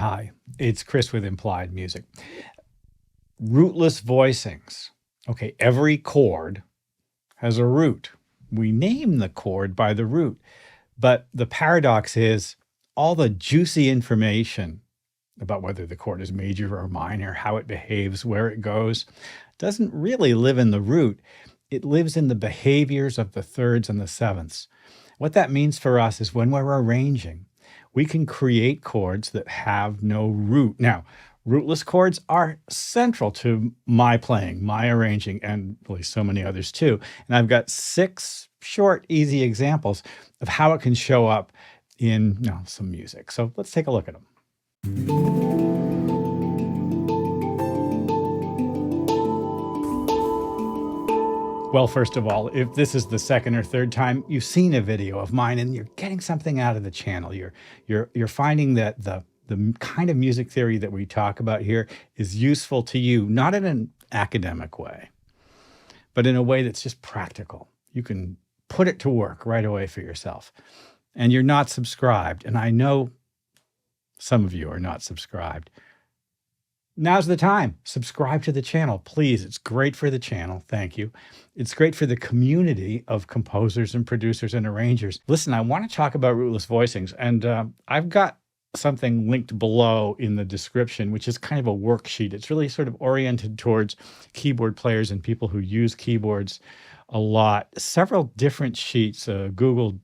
Hi, it's Chris with Implied Music. Rootless voicings. Okay, every chord has a root. We name the chord by the root, but the paradox is all the juicy information about whether the chord is major or minor, how it behaves, where it goes, doesn't really live in the root. It lives in the behaviors of the thirds and the sevenths. What that means for us is when we're arranging, we can create chords that have no root. Now, rootless chords are central to my playing, my arranging, and really so many others too. And I've got 6 short, easy examples of how it can show up in some music. So let's take a look at them. Well, first of all, if this is the second or third time you've seen a video of mine and you're getting something out of the channel, you're finding that the kind of music theory that we talk about here is useful to you, not in an academic way, but in a way that's just practical. You can put it to work right away for yourself. And you're not subscribed, and I know some of you are not subscribed. Now's the time. Subscribe to the channel, please. It's great for the channel. Thank you. It's great for the community of composers and producers and arrangers. Listen, I want to talk about rootless voicings, and I've got something linked below in the description, which is kind of a worksheet. It's really sort of oriented towards keyboard players and people who use keyboards a lot. Several different sheets, Google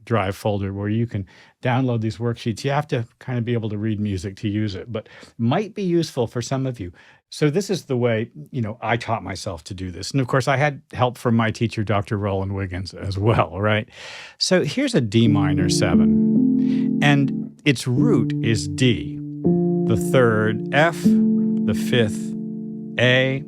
drive folder where you can download these worksheets. You have to kind of be able to read music to use it, but might be useful for some of you. So this is the way, I taught myself to do this. And of course I had help from my teacher, Dr. Roland Wiggins as well, right? So here's a D minor 7, and its root is D, the third F, the fifth A,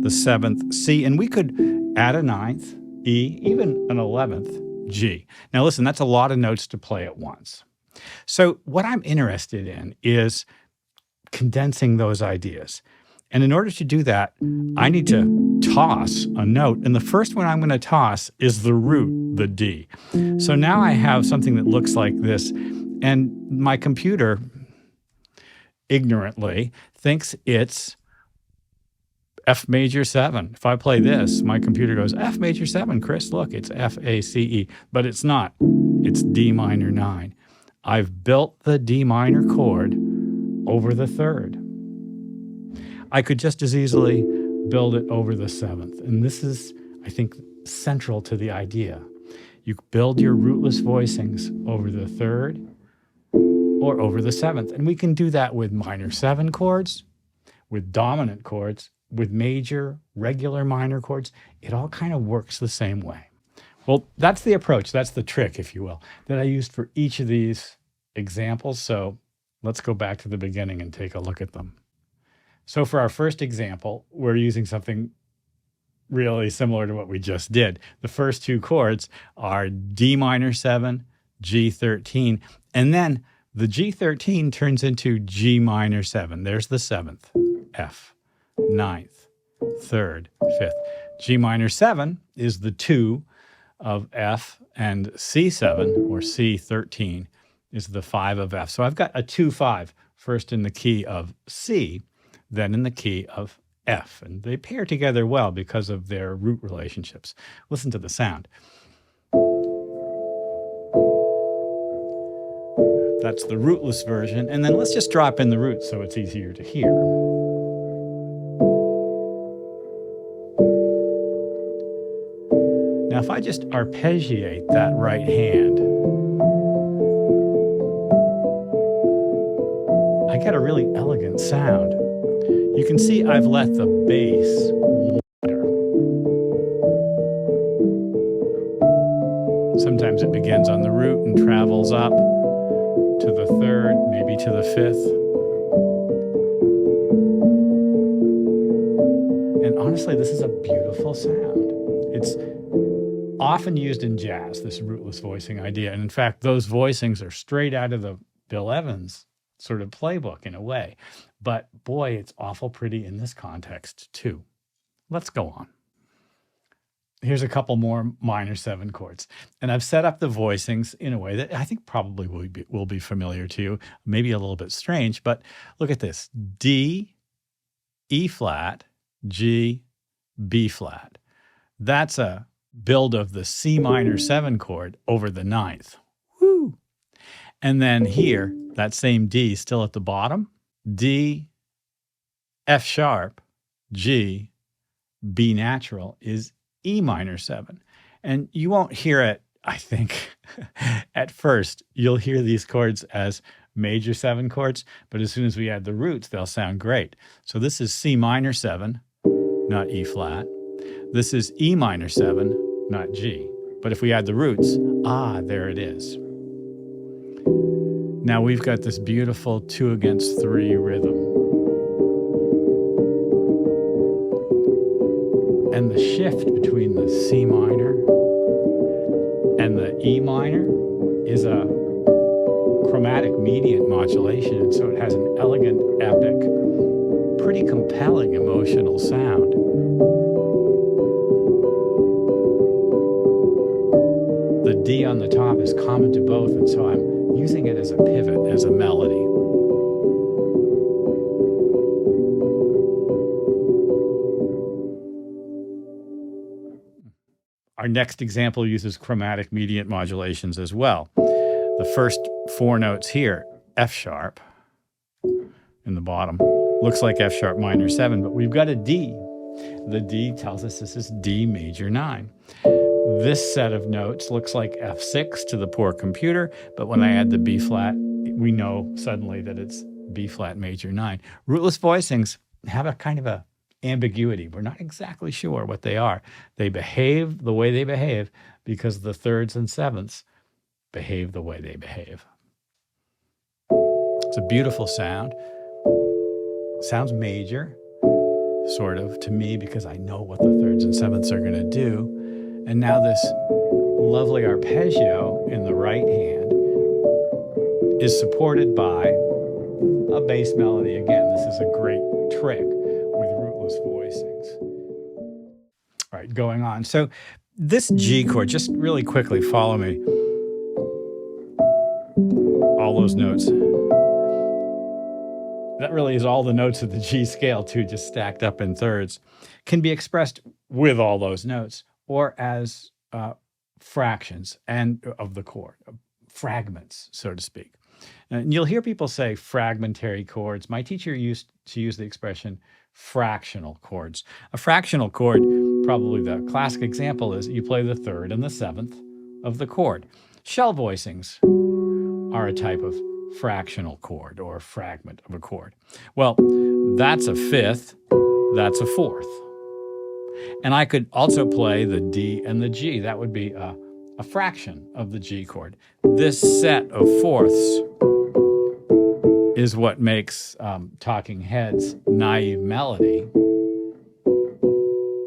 the seventh C, and we could add a ninth E, even an 11th G. Now listen, that's a lot of notes to play at once. So what I'm interested in is condensing those ideas. And in order to do that, I need to toss a note. And the first one I'm going to toss is the root, the D. So now I have something that looks like this. And my computer, ignorantly, thinks it's F major 7. If I play this, my computer goes, F major 7, Chris, look, it's F-A-C-E. But it's not. It's D minor 9. I've built the D minor chord over the third. I could just as easily build it over the 7th. And this is, I think, central to the idea. You build your rootless voicings over the third or over the 7th. And we can do that with minor 7 chords, with dominant chords, with major, regular minor chords. It all kind of works the same way. Well, that's the approach, that's the trick, if you will, that I used for each of these examples. So let's go back to the beginning and take a look at them. So for our first example, we're using something really similar to what we just did. The first 2 chords are D minor 7, G13, and then the G13 turns into G minor 7. There's the 7th, F, 9th, 3rd, 5th. G minor 7 is the 2 of F, and C7 or C13 is the 5 of F. So I've got a 2-5, first in the key of C, then in the key of F. And they pair together well because of their root relationships. Listen to the sound. That's the rootless version. And then let's just drop in the root so it's easier to hear. Now, if I just arpeggiate that right hand, I get a really elegant sound. You can see I've let the bass water. Sometimes it begins on the root and travels up to the 3rd, maybe to the 5th. And honestly, this is a beautiful sound. It's often used in jazz, this rootless voicing idea. And in fact, those voicings are straight out of the Bill Evans sort of playbook in a way. But boy, it's awful pretty in this context too. Let's go on. Here's a couple more minor 7 chords. And I've set up the voicings in a way that I think probably will be familiar to you, maybe a little bit strange, but look at this. D, E flat, G, B flat. That's a build of the C minor 7 chord over the 9th. Woo! And then here, that same D still at the bottom, D, F sharp, G, B natural is E minor 7. And you won't hear it, I think, at first. You'll hear these chords as major 7 chords, but as soon as we add the roots, they'll sound great. So this is C minor 7, not E flat. This is E minor 7, not G. But if we add the roots, there it is. Now we've got this beautiful 2 against 3 rhythm. And the shift between the C minor and the E minor is a chromatic mediant modulation, and so it has an elegant, epic, pretty compelling emotional sound. The D on the top is common to both, and so I'm using it as a pivot, as a melody. Our next example uses chromatic mediant modulations as well. The first 4 notes here, F sharp in the bottom, looks like F sharp minor 7, but we've got a D. The D tells us this is D major 9. This set of notes looks like F6 to the poor computer, but when I add the B flat, we know suddenly that it's B flat major 9. Rootless voicings have a kind of a ambiguity. We're not exactly sure what they are. They behave the way they behave because the thirds and sevenths behave the way they behave. It's a beautiful sound. Sounds major, sort of, to me, because I know what the thirds and sevenths are going to do. And now this lovely arpeggio in the right hand is supported by a bass melody. Again, this is a great trick with Rootless voicings. All right, going on. So this G chord, just really quickly, follow me. All those notes. That really is all the notes of the G scale, too, just stacked up in thirds, can be expressed with all those notes or as fractions and of the chord, fragments, so to speak. And you'll hear people say fragmentary chords. My teacher used to use the expression fractional chords. A fractional chord, probably the classic example is you play the third and the seventh of the chord. Shell voicings are a type of fractional chord or fragment of a chord. Well, that's a fifth, that's a fourth. And I could also play the D and the G. That would be a fraction of the G chord. This set of fourths is what makes Talking Heads' naive melody,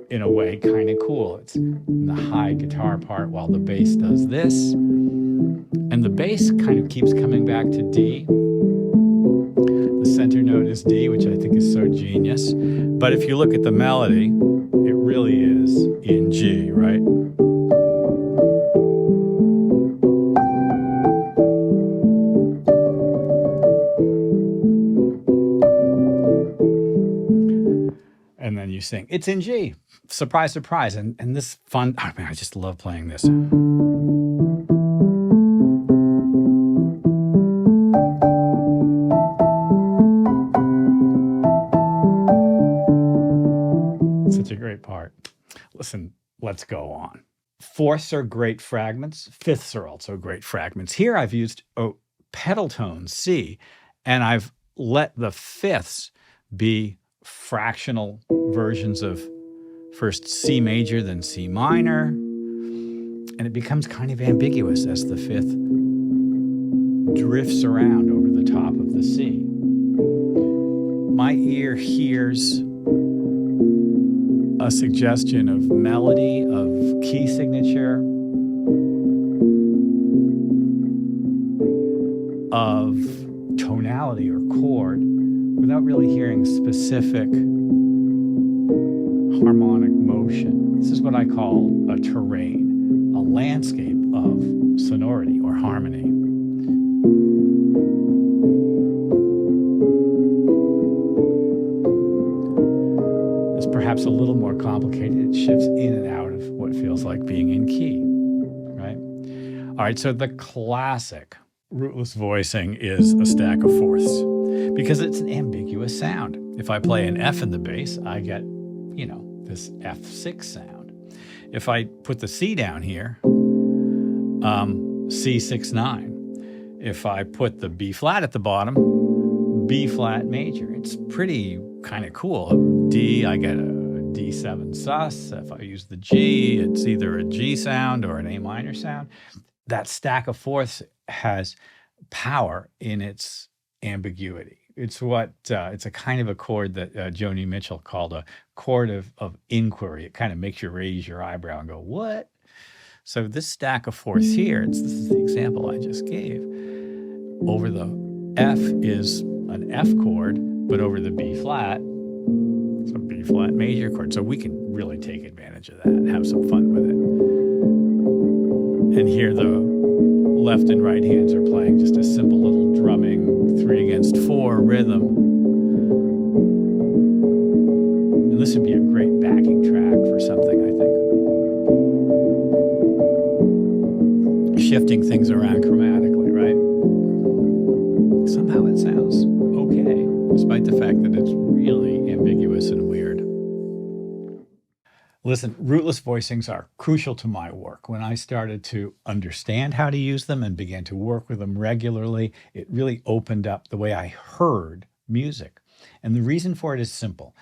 in a way, kind of cool. It's in the high guitar part while the bass does this. And the bass kind of keeps coming back to D. The center note is D, which I think is so genius. But if you look at the melody, it really is in G, right? And then you sing, it's in G. Surprise, surprise. And this fun, oh man, I just love playing this. Such a great part. Listen, let's go on. Fourths are great fragments. Fifths are also great fragments. Here I've used a pedal tone, C, and I've let the fifths be fractional versions of first C major, then C minor, and it becomes kind of ambiguous as the fifth drifts around over the top of the C. My ear hears a suggestion of melody, of key signature, of tonality or chord, without really hearing specific harmonic motion. This is what I call a terrain, a landscape of sonority or harmony. It's perhaps a little more complicated. It shifts in and out of what feels like being in key, right? All right, so the classic rootless voicing is a stack of fourths because it's an ambiguous sound. If I play an F in the bass, I get, you know, this F6 sound. If I put the C down here, C6-9. If I put the B flat at the bottom, B flat major. It's pretty kind of cool. D, I get a D7 sus. If I use the G, it's either a G sound or an A minor sound. That stack of fourths has power in its ambiguity. It's it's a kind of a chord that Joni Mitchell called a chord of inquiry. It kind of makes you raise your eyebrow and go, what? So this stack of fourths here, this is the example I just gave. Over the F is an F chord, but over the B flat, it's a B flat major chord. So we can really take advantage of that and have some fun with it. And here the left and right hands are playing just a simple little drumming 3/4 rhythm. And this would be a great backing track for something, I think. Shifting things around chromatically, right? Somehow it sounds okay, despite the fact that it's really ambiguous and weird. Listen, rootless voicings are crucial to my work. When I started to understand how to use them and began to work with them regularly, it really opened up the way I heard music. And the reason for it is simple.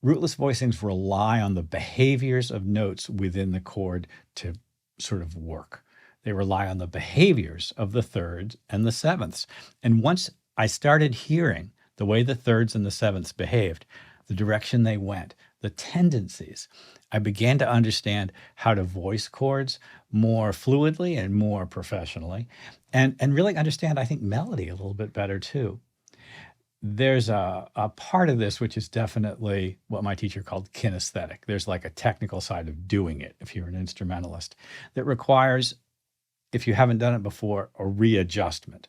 Rootless voicings rely on the behaviors of notes within the chord to sort of work. They rely on the behaviors of the thirds and the sevenths. And once I started hearing the way the thirds and the sevenths behaved, the direction they went, the tendencies, I began to understand how to voice chords more fluidly and more professionally, and really understand, I think, melody a little bit better too. There's a part of this which is definitely what my teacher called kinesthetic. There's like a technical side of doing it, if you're an instrumentalist, that requires, if you haven't done it before, a readjustment.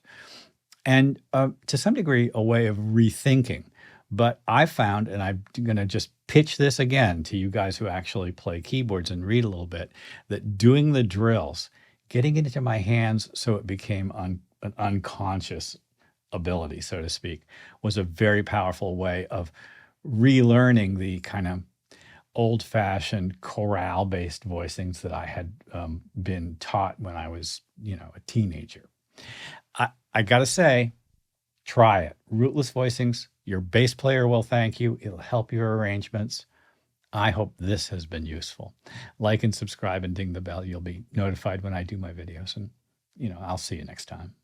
And to some degree, a way of rethinking. But I found, and I'm going to just pitch this again to you guys who actually play keyboards and read a little bit, that doing the drills, getting it into my hands so it became an unconscious ability, so to speak, was a very powerful way of relearning the kind of old-fashioned chorale-based voicings that I had been taught when I was, a teenager. I got to say, try it. Rootless voicings, your bass player will thank you. It'll help your arrangements. I hope this has been useful. Like and subscribe and ding the bell. You'll be notified when I do my videos. And, I'll see you next time.